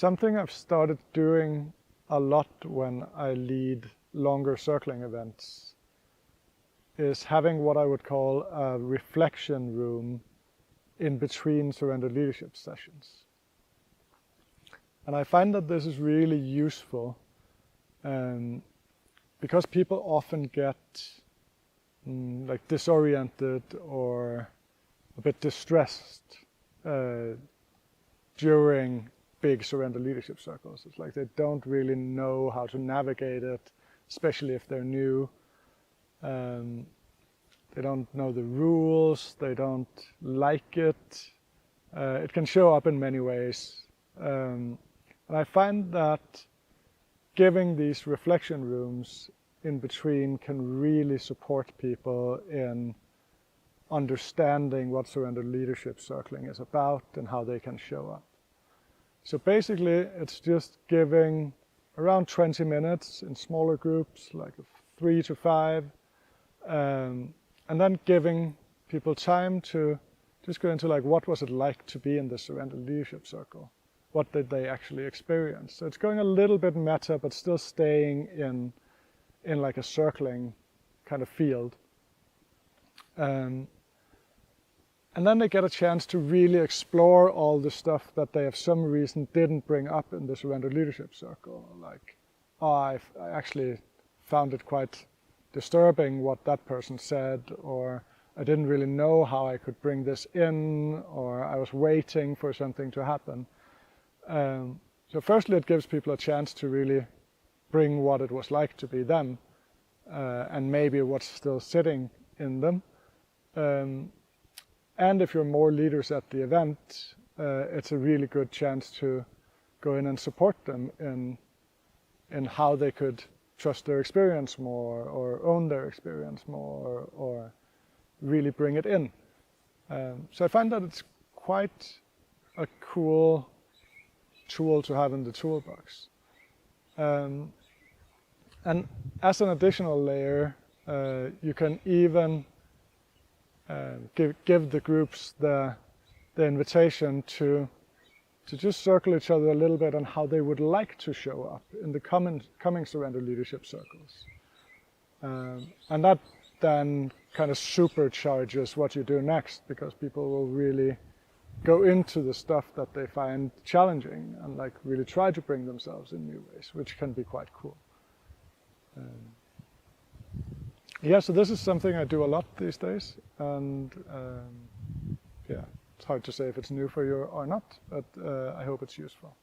something I've started doing a lot when I lead longer circling events is having what I would call a reflection room in between surrendered leadership sessions. And I find that this is really useful because people often get like disoriented or a bit distressed during big surrender leadership circles. It's like they don't really know how to navigate it, especially if they're new. They don't know the rules, they don't like it. It can show up in many ways. And I find that giving these reflection rooms in between can really support people in understanding what surrender leadership circling is about and how they can show up. So basically, it's just giving around 20 minutes in smaller groups, like 3 to 5, and then giving people time to just go into like, what was it like to be in the surrender leadership circle? What did they actually experience? So it's going a little bit meta, but still staying in like a circling kind of field. And then they get a chance to really explore all the stuff that they, for some reason, didn't bring up in the surrender leadership circle. Like, oh, I actually found it quite disturbing what that person said, or I didn't really know how I could bring this in, or I was waiting for something to happen. So firstly, it gives people a chance to really bring what it was like to be them, and maybe what's still sitting in them. And if you're more leaders at the event, it's a really good chance to go in and support them in how they could trust their experience more, or own their experience more, or really bring it in. So I find that it's quite a cool tool to have in the toolbox. And as an additional layer, you can even give the groups the invitation to just circle each other a little bit on how they would like to show up in the coming surrender leadership circles. And that then kind of supercharges what you do next, because people will really go into the stuff that they find challenging and like really try to bring themselves in new ways, which can be quite cool. Yeah, so this is something I do a lot these days, and yeah, it's hard to say if it's new for you or not, but I hope it's useful.